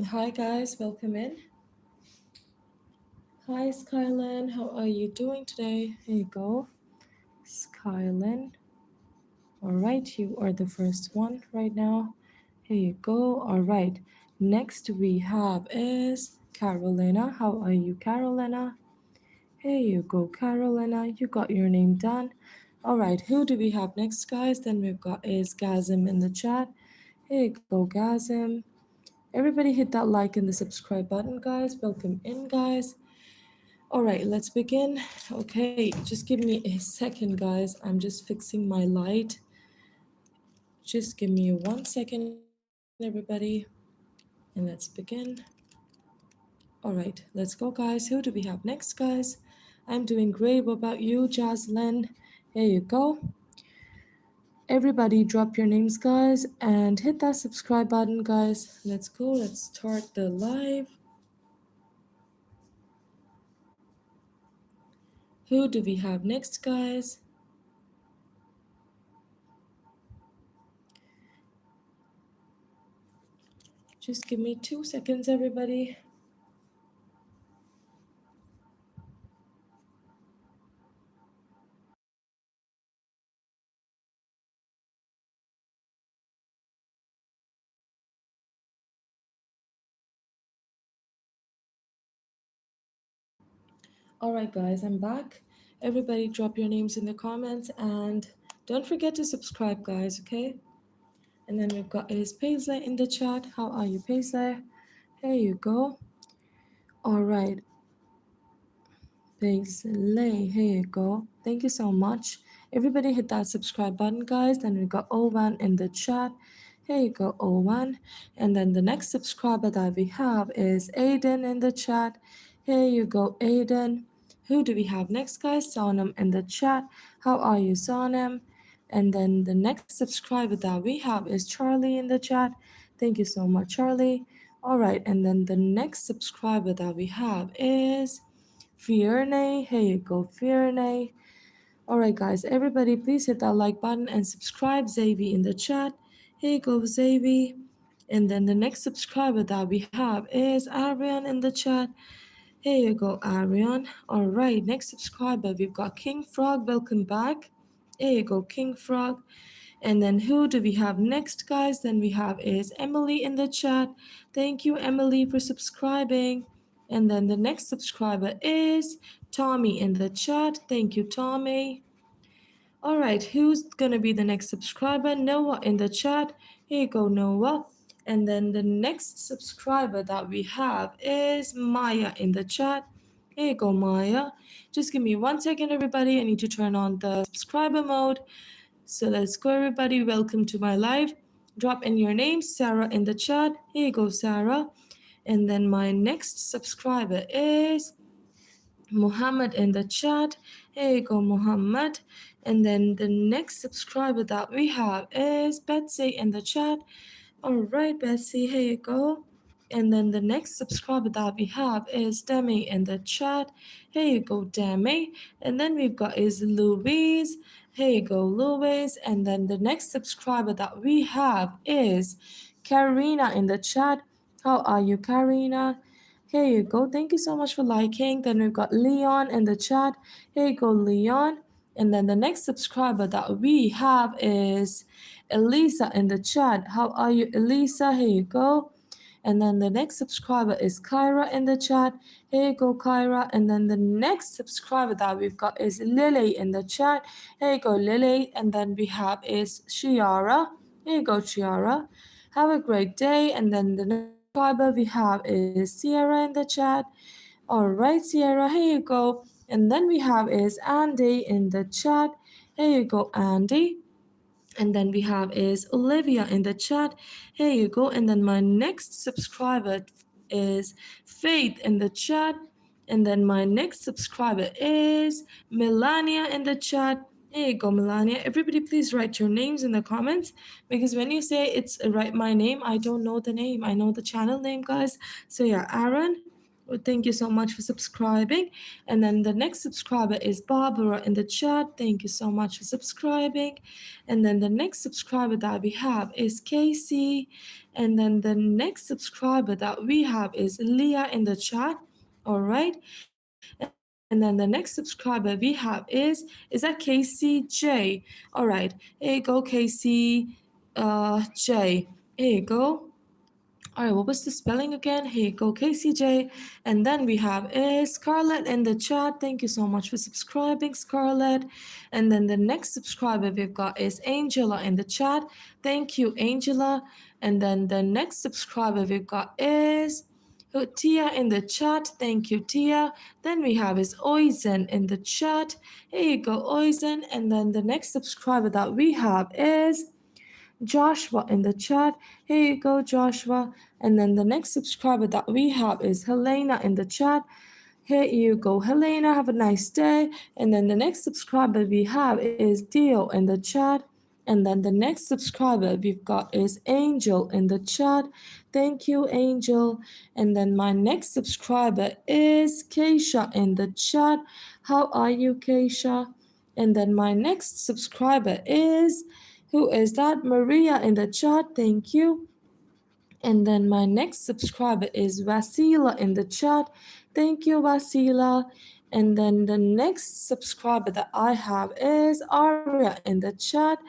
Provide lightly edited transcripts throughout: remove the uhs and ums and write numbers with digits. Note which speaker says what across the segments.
Speaker 1: Hi guys, welcome in. Hi Skylin, how are you doing today? Here you go, Skylin. All right, you are the first one right now. Here you go. All right. Next we have is Carolina. How are you, Carolina? Here you go, Carolina. You got your name done. All right. Who do we have next, guys? Then we've got is Gazim in the chat. Here you go, Gazim. Everybody hit that like and the subscribe button, guys. Welcome in, guys. All right, let's begin. Okay, just give me a second, guys. I'm just fixing my light. Just give me 1 second, everybody, and let's begin. All right, let's go, guys. Who do we have next, guys? I'm doing great. What about you, Jaslyn? Here you go. Everybody, drop your names, guys, and hit that subscribe button, guys. Let's go. Let's start the live. Who do we have next, guys? Just give me 2 seconds, everybody. All right, guys, I'm back. Everybody, drop your names in the comments and don't forget to subscribe, guys, okay? And then we've got is Paisley in the chat. How are you, Paisley? Here you go. All right, Paisley, here you go. Thank you so much. Everybody hit that subscribe button, guys. Then we've got Owan in the chat. Here you go, Owan. And then the next subscriber that we have is Aiden in the chat. Here you go, Aiden. Who do we have next, guys? Sonam in the chat. How are you, Sonam? And then the next subscriber that we have is Charlie in the chat. Thank you so much, Charlie. All right, and then the next subscriber that we have is Fierne. Here you go, Fierne. All right, guys, everybody, please hit that like button and subscribe. Xavi in the chat. Here you go, Xavi. And then the next subscriber that we have is Arian in the chat. Here you go, Arian. All right, next subscriber, we've got King Frog. Welcome back. Here you go, King Frog. And then who do we have next, guys? Then we have is Emily in the chat. Thank you, Emily, for subscribing. And then the next subscriber is Tommy in the chat. Thank you, Tommy. All right, who's gonna be the next subscriber? Noah in the chat. Here you go, Noah. And then the next subscriber that we have is Maya in the chat. Here you go, Maya. Just give me 1 second, everybody. I need to turn on the subscriber mode. So let's go, everybody. Welcome to my live. Drop in your name, Sarah, in the chat. Here you go, Sarah. And then my next subscriber is Muhammad in the chat. Here you go, Muhammad. And then the next subscriber that we have is Betsy in the chat. All right, Betsy, here you go. And then the next subscriber that we have is Demi in the chat. Here you go, Demi. And then we've got is Louise. Here you go, Louise. And then the next subscriber that we have is Karina in the chat. How are you, Karina? Here you go. Thank you so much for liking. Then we've got Leon in the chat. Here you go, Leon. And then the next subscriber that we have is Elisa in the chat. How are you, Elisa? Here you go. And then the next subscriber is Kyra in the chat. Here you go, Kyra. And then the next subscriber that we've got is Lily in the chat. Here you go, Lily. And then we have is Shiara. Here you go, Shiara. Have a great day. And then the next subscriber we have is Sierra in the chat. All right, Sierra, here you go. And then we have is Andy in the chat. Here you go, Andy. And then we have is Olivia in the chat. Here you go. And then my next subscriber is Faith in the chat. And then my next subscriber is Melania in the chat. Here you go, Melania. Everybody, please write your names in the comments because when you say it's write my name, I don't know the name. I know the channel name, guys. So yeah, Aaron, Thank you so much for subscribing. And then the next subscriber is Barbara in the chat. Thank you so much for subscribing. And then the next subscriber that we have is Casey. And then the next subscriber that we have is Leah in the chat. All right. And then the next subscriber we have is that Casey J. All right. Here you go, Casey J. Here you go. All right, what was the spelling again? Here you go, KCJ. And then we have Scarlett in the chat. Thank you so much for subscribing, Scarlett. And then the next subscriber we've got is Angela in the chat. Thank you, Angela. And then the next subscriber we've got is Tia in the chat. Thank you, Tia. Then we have is Oizen in the chat. Here you go, Oizen. And then the next subscriber that we have is Joshua in the chat. Here you go, Joshua. And then the next subscriber that we have is Helena in the chat. Here you go, Helena. Have a nice day. And then the next subscriber we have is Dio in the chat. And then the next subscriber we've got is Angel in the chat. Thank you, Angel. And then my next subscriber is Keisha in the chat. How are you, Keisha? And then my next subscriber is, who is that? Maria in the chat. Thank you. And then my next subscriber is Vasila in the chat. Thank you, Vasila. And then the next subscriber that I have is Aria in the chat.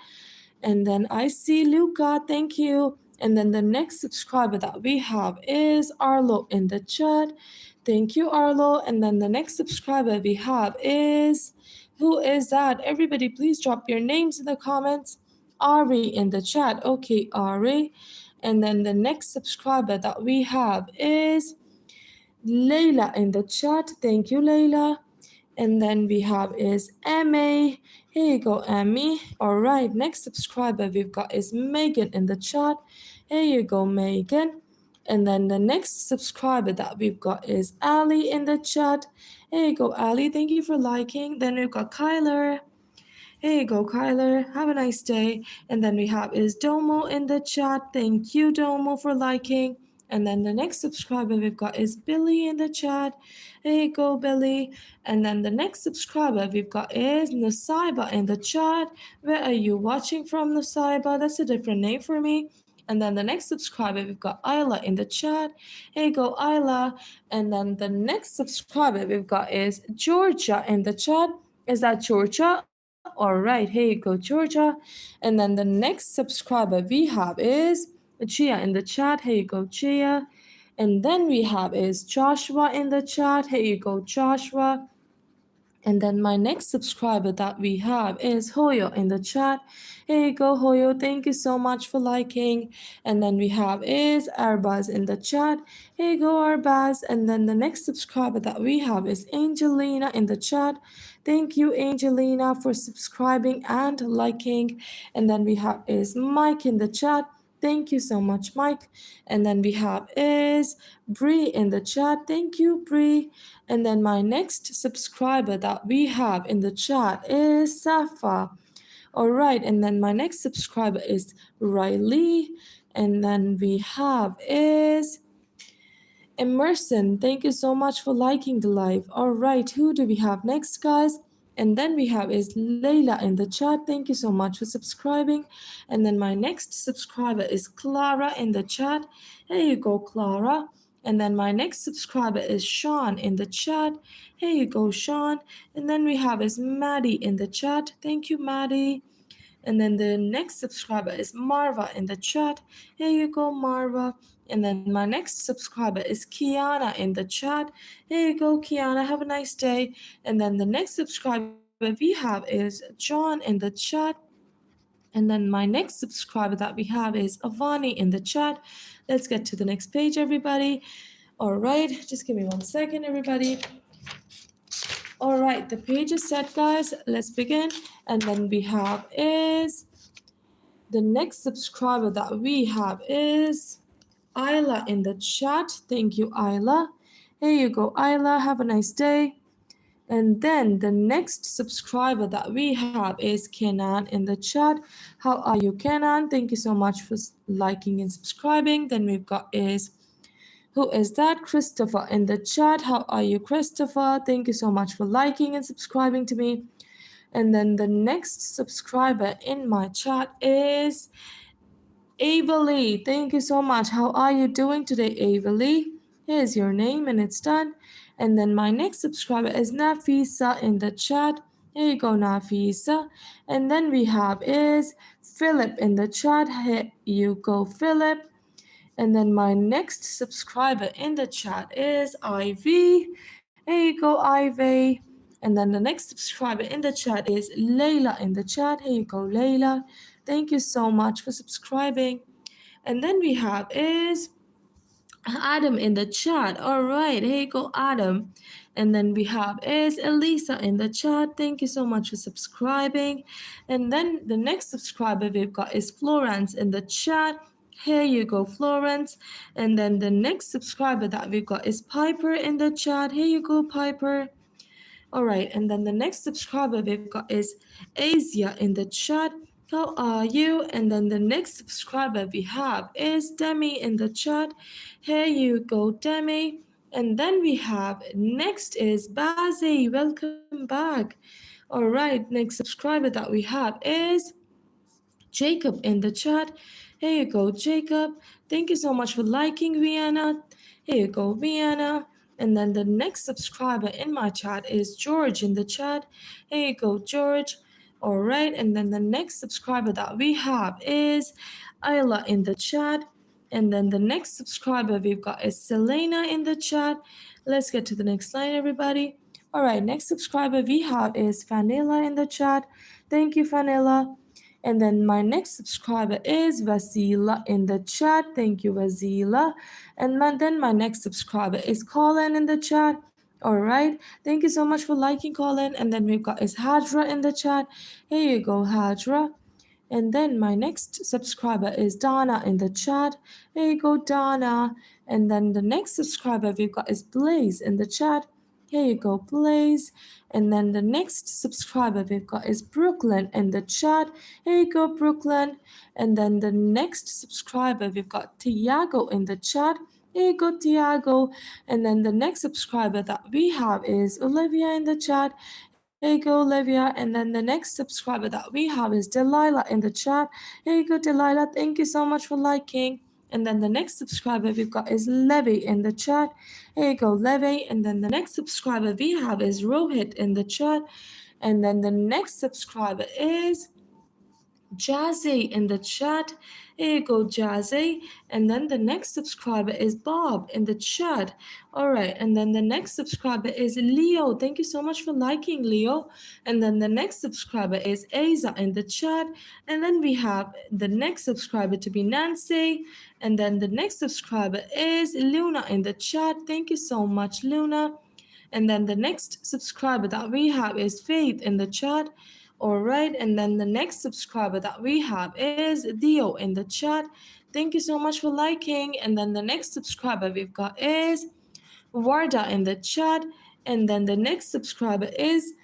Speaker 1: And then I see Luca. Thank you. And then the next subscriber that we have is Arlo in the chat. Thank you, Arlo. And then the next subscriber we have is, who is that? Everybody, please drop your names in the comments. Ari in the chat. Okay, Ari. And then the next subscriber that we have is Layla in the chat. Thank you, Layla. And then we have is Emmy. Here you go, Emmy. All right, next subscriber we've got is Megan in the chat. Here you go, Megan. And then the next subscriber that we've got is Ali in the chat. Here you go, Ali. Thank you for liking. Then we've got Kyler. Here you go, Kyler. Have a nice day. And then we have is Domo in the chat. Thank you, Domo, for liking. And then the next subscriber we've got is Billy in the chat. Here you go, Billy. And then the next subscriber we've got is Nusaiba in the chat. Where are you watching from, Nusaiba? That's a different name for me. And then the next subscriber we've got Isla in the chat. Here you go, Isla. And then the next subscriber we've got is Georgia in the chat. Is that Georgia? All right, here you go, Georgia. And then the next subscriber we have is Chia in the chat. Here you go, Chia. And then we have is Joshua in the chat. Here you go, Joshua. And then my next subscriber that we have is Hoyo in the chat. Here you go, Hoyo. Thank you so much for liking. And then we have is Arbaz in the chat. Here you go, Arbaz. And then the next subscriber that we have is Angelina in the chat. Thank you, Angelina, for subscribing and liking. And then we have is Mike in the chat. Thank you so much, Mike. And then we have is Bree in the chat. Thank you, Bree. And then my next subscriber that we have in the chat is Safa. All right. And then my next subscriber is Riley. And then we have is Emerson. Thank you so much for liking the live. All right. Who do we have next, guys? And then we have is Layla in the chat. Thank you so much for subscribing. And then my next subscriber is Clara in the chat. Here you go, Clara. And then my next subscriber is Sean in the chat. Here you go, Sean. And then we have is Maddie in the chat. Thank you, Maddie. And then the next subscriber is Marva in the chat. Here you go, Marva. And then my next subscriber is Kiana in the chat. Here you go, Kiana. Have a nice day. And then the next subscriber we have is John in the chat. And then my next subscriber that we have is Avani in the chat. Let's get to the next page, everybody. All right, just give me 1 second, everybody. All right, the page is set, guys. Let's begin. And then we have is the next subscriber that we have is Isla in the chat. Thank you, Isla. Here you go, Isla. Have a nice day. And then the next subscriber that we have is Kenan in the chat. How are you, Kenan? Thank you so much for liking and subscribing. Then we've got is Who is that? Christopher in the chat. How are you, Christopher? Thank you so much for liking and subscribing to me. And then the next subscriber in my chat is Ava Lee. Thank you so much. How are you doing today, Ava Lee? Here's your name and it's done. And then my next subscriber is Nafisa in the chat. Here you go, Nafisa. And then we have is Philip in the chat. Here you go, Philip. And then my next subscriber in the chat is Ivy. Here you go, Ivy. And then the next subscriber in the chat is Layla in the chat. Here you go, Layla. Thank you so much for subscribing. And then we have is Adam in the chat. All right, here you go, Adam. And then we have is Elisa in the chat. Thank you so much for subscribing. And then the next subscriber we've got is Florence in the chat. Here you go, Florence. And then the next subscriber that we've got is Piper in the chat. Here you go, Piper. All right, and then the next subscriber we've got is Asia in the chat. How are you? And then the next subscriber we have is Demi in the chat. Here you go, Demi. And then we have next is Bazi. Welcome back. All right, next subscriber that we have is Jacob in the chat. Here you go, Jacob. Thank you so much for liking, Vienna. Here you go, Vienna. And then the next subscriber in my chat is George in the chat. Here you go, George. All right. And then the next subscriber that we have is Ayla in the chat. And then the next subscriber we've got is Selena in the chat. Let's get to the next line, everybody. All right, next subscriber we have is Fanila in the chat. Thank you, Fanila. And then my next subscriber is Vasila in the chat. Thank you, Vasila. And then my next subscriber is Colin in the chat. All right. Thank you so much for liking, Colin. And then we've got is Hadra in the chat. Here you go, Hadra. And then my next subscriber is Donna in the chat. Here you go, Donna. And then the next subscriber we've got is Blaze in the chat. Here you go, Blaze. And then the next subscriber we've got is Brooklyn in the chat. Here you go, Brooklyn. And then the next subscriber we've got Tiago in the chat. Here you go, Tiago. And then the next subscriber that we have is Olivia in the chat. Here you go, Olivia. And then the next subscriber that we have is Delilah in the chat. Here you go, Delilah. Thank you so much for liking. And then the next subscriber we've got is Levy in the chat. Here you go, Levy. And then the next subscriber we have is Rohit in the chat. And then the next subscriber is Jazzy in the chat. Here you go, Jazzy. And then the next subscriber is Bob in the chat. All right. And then the next subscriber is Leo. Thank you so much for liking, Leo. And then the next subscriber is Aza in the chat. And then we have the next subscriber to be Nancy. And then the next subscriber is Luna in the chat. Thank you so much, Luna. And then the next subscriber that we have is Faith in the chat. All right, and then the next subscriber that we have is Dio in the chat. Thank you so much for liking. And then the next subscriber we've got is Warda in the chat. And then the next subscriber is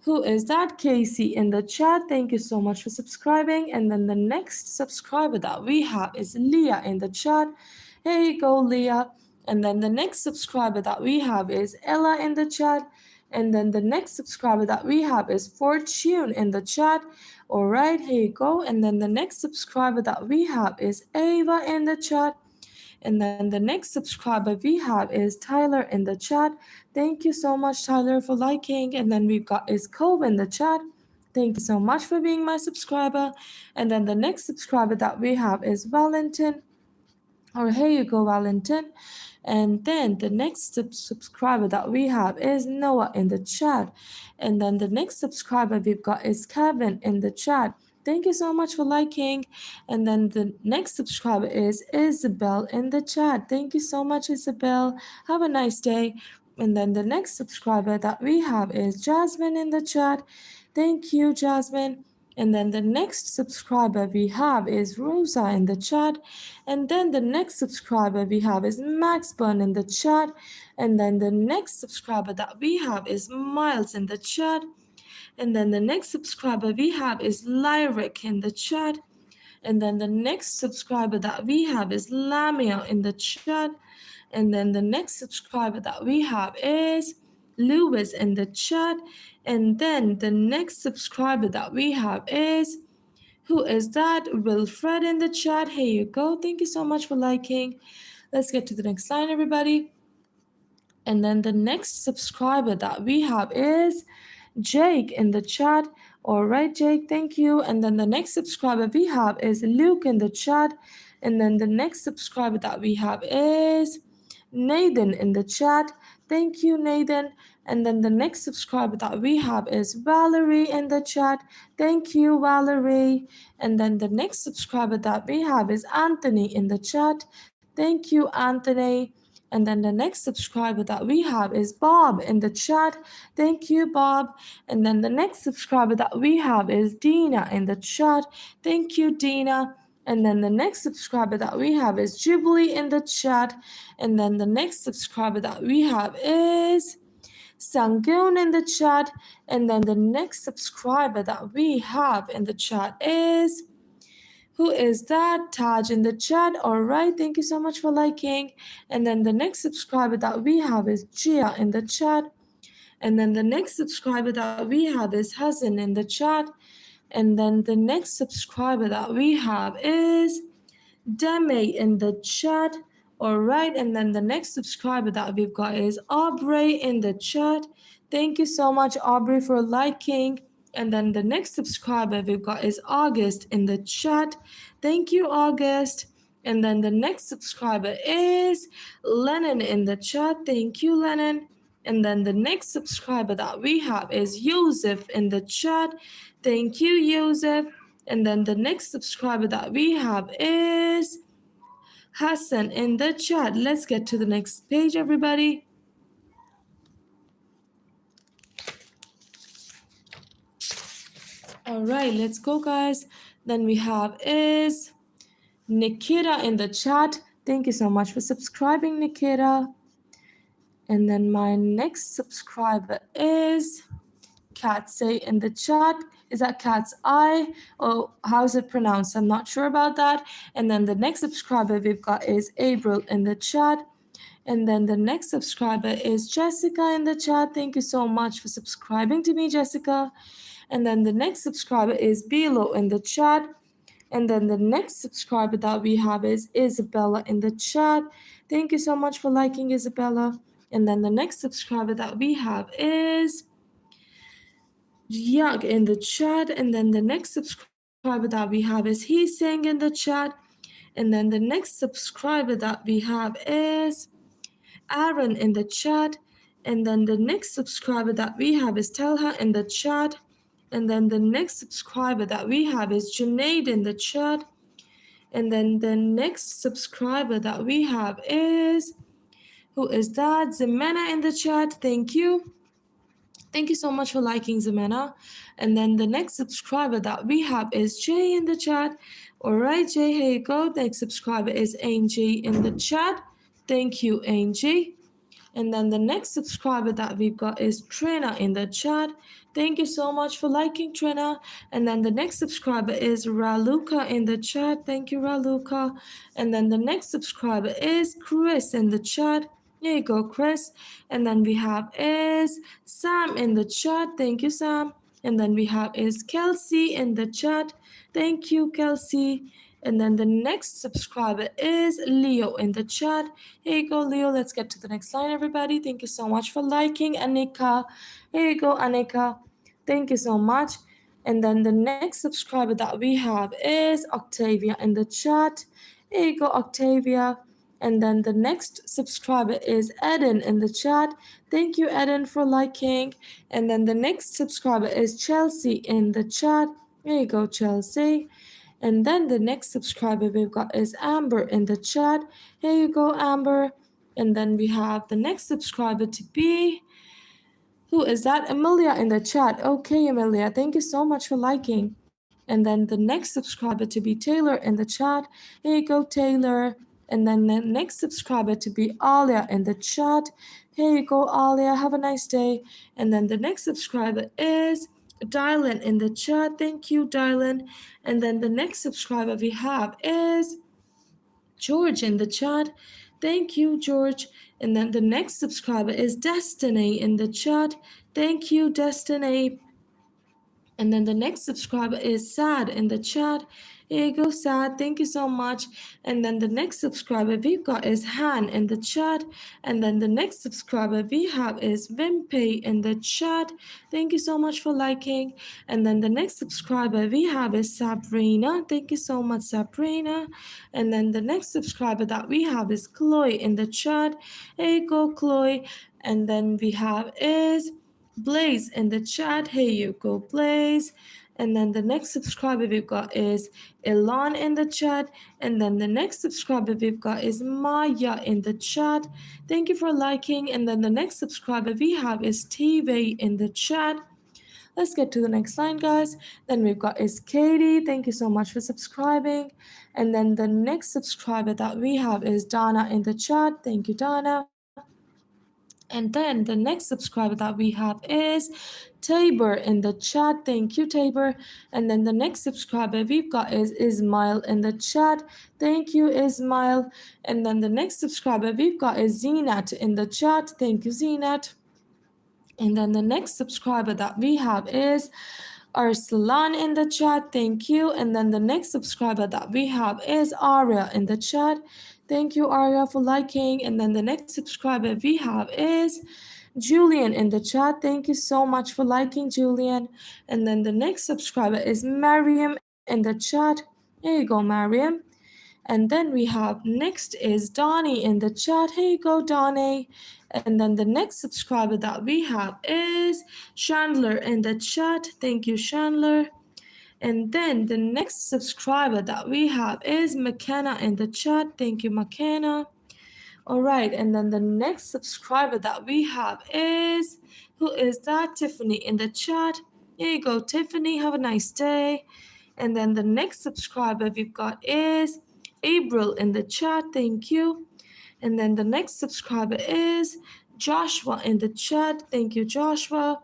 Speaker 1: who is that? Casey in the chat. Thank you so much for subscribing. And then the next subscriber that we have is Leah in the chat. Here you go, Leah. And then the next subscriber that we have is Ella in the chat. And then the next subscriber that we have is Fortune in the chat. All right, here you go. And then the next subscriber that we have is Ava in the chat. And then the next subscriber we have is Tyler in the chat. Thank you so much, Tyler, for liking. And then we've got is Kobe in the chat. Thank you so much for being my subscriber. And then the next subscriber that we have is Valentin. Or here you go, Valentin. And then the next subscriber that we have is Noah in the chat. And then the next subscriber we've got is Kevin in the chat. Thank you so much for liking. And then the next subscriber is Isabel in the chat. Thank you so much, Isabel. Have a nice day. And then the next subscriber that we have is Jasmine in the chat. Thank you, Jasmine. And then the next subscriber we have is Rosa in the chat. And then the next subscriber we have is Max Burn in the chat. And then the next subscriber that we have is Miles in the chat. And then the next subscriber we have is Lyric in the chat. And then the next subscriber that we have is Lamia in the chat. And then the next subscriber that we have is Lewis in the chat. And then the next subscriber that we have is, who is that? Wilfred in the chat. Here you go. Thank you so much for liking. Let's get to the next line, everybody. And then the next subscriber that we have is Jake in the chat. All right, Jake, thank you. And then the next subscriber we have is Luke in the chat. And then the next subscriber that we have is Nathan in the chat. Thank you, Nathan. And then the next subscriber that we have is Valerie in the chat. Thank you, Valerie. And then the next subscriber that we have is Anthony in the chat. Thank you, Anthony. And then the next subscriber that we have is Bob in the chat. Thank you, Bob. And then the next subscriber that we have is Dina in the chat. Thank you, Dina. And then the next subscriber that we have is Jubilee in the chat. And then the next subscriber that we have is Sangoon in the chat. And then the next subscriber that we have in the chat is, who is that? Taj in the chat. All right, thank you so much for liking. And then the next subscriber that we have is Gia in the chat. And then the next subscriber that we have is Hassan in the chat. And then the next subscriber that we have is Demi in the chat. All right, and then the next subscriber that we've got is Aubrey in the chat. Thank you so much, Aubrey, for liking. And then the next subscriber we've got is August in the chat. Thank you, August. And then the next subscriber is Lennon in the chat. Thank you, Lennon. And then the next subscriber that we have is Yusuf in the chat. Thank you, Yusuf. And then the next subscriber that we have is Hassan in the chat. Let's get to the next page, everybody. All right, let's go, guys. Then we have is Nikita in the chat. Thank you so much for subscribing, Nikita. And then my next subscriber is Katsay in the chat. Is that Cat's Eye? Oh, how's it pronounced? I'm not sure about that. And then the next subscriber we've got is April in the chat. And then the next subscriber is Jessica in the chat. Thank you so much for subscribing to me, Jessica. And then the next subscriber is Bilo in the chat. And then the next subscriber that we have is Isabella in the chat. Thank you so much for liking, Isabella. And then the next subscriber that we have is Yag in the chat. And then the next subscriber that we have is He Sang in the chat. And then the next subscriber that we have is Aaron in the chat. And then the next subscriber that we have is Telha in the chat. And then the next subscriber that we have is Junaid in the chat. And then the next subscriber that we have is, who is that? Zemena in the chat. Thank you. Thank you so much for liking, Zemena. And then the next subscriber that we have is Jay in the chat. All right, Jay, here you go. The next subscriber is Angie in the chat. Thank you, Angie. And then the next subscriber that we've got is Trina in the chat. Thank you so much for liking, Trina. And then the next subscriber is Raluca in the chat. Thank you, Raluca. And then the next subscriber is Chris in the chat. There you go, Chris. And then we have is Sam in the chat. Thank you, Sam. And then we have is Kelsey in the chat. Thank you, Kelsey. And then the next subscriber is Leo in the chat. Here you go, Leo. Let's get to the next line, everybody. Thank you so much for liking, Anika. Here you go, Anika. Thank you so much. And then the next subscriber that we have is Octavia in the chat. Here you go, Octavia. And then the next subscriber is Eden in the chat. Thank you, Eden, for liking. And then the next subscriber is Chelsea in the chat. Here you go, Chelsea. And then the next subscriber we've got is Amber in the chat. Here you go, Amber. And then we have the next subscriber to be, who is that? Amelia in the chat. Okay, Amelia, thank you so much for liking. And then the next subscriber to be Taylor in the chat. Here you go, Taylor. And then the next subscriber to be Alia in the chat. Here you go, Alia. Have a nice day. And then the next subscriber is Dylan in the chat. Thank you, Dylan. And then the next subscriber we have is George in the chat. Thank you, George. And then the next subscriber is Destiny in the chat. Thank you, Destiny. And then the next subscriber is Sad in the chat. Here you go, Sad. Thank you so much. And then the next subscriber we've got is Han in the chat. And then the next subscriber we have is Wimpy in the chat. Thank you so much for liking. And then the next subscriber we have is Sabrina. Thank you so much, Sabrina. And then the next subscriber that we have is Chloe in the chat. Here you go, Chloe. And then we have is Blaze in the chat. Here you go, Blaze. And then the next subscriber we've got is Elon in the chat. And then the next subscriber we've got is Maya in the chat. Thank you for liking. And then the next subscriber we have is TV in the chat. Let's get to the next line, guys. Then we've got is Katie. Thank you so much for subscribing. And then the next subscriber that we have is Donna in the chat. Thank you, Donna. And then the next subscriber that we have is Tabor in the chat. Thank you, Tabor. And then the next subscriber we've got is Ismail in the chat. Thank you, Ismail. And then the next subscriber we've got is Zinat in the chat. Thank you, Zinat. And then the next subscriber that we have is Arsalan in the chat. Thank you. And then the next subscriber that we have is Arya in the chat. Thank you, Arya, for liking. And then the next subscriber we have is Julian in the chat. Thank you so much for liking, Julian. And then the next subscriber is Mariam in the chat. Here you go, Mariam. And then we have next is Donnie in the chat. Here you go, Donnie. And then the next subscriber that we have is Chandler in the chat. Thank you, Chandler. And then the next subscriber that we have is McKenna in the chat. Thank you, McKenna. All right, and then the next subscriber that we have is, who is that? Tiffany in the chat. Here you go, Tiffany. Have a nice day. And then the next subscriber we've got is April in the chat. Thank you. And then the next subscriber is Joshua in the chat. Thank you, Joshua.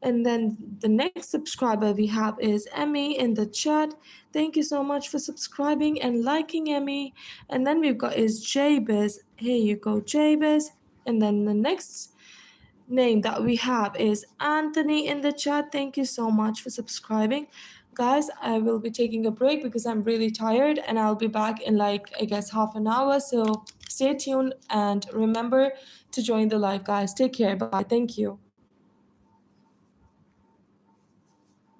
Speaker 1: And then the next subscriber we have is Emmy in the chat. Thank you so much for subscribing and liking, Emmy. And then we've got is Jabez. Here you go, Jabez. And then the next name that we have is Anthony in the chat. Thank you so much for subscribing. Guys, I will be taking a break because I'm really tired and I'll be back in like, I guess, half an hour. So stay tuned and remember to join the live, guys. Take care. Bye. Thank you.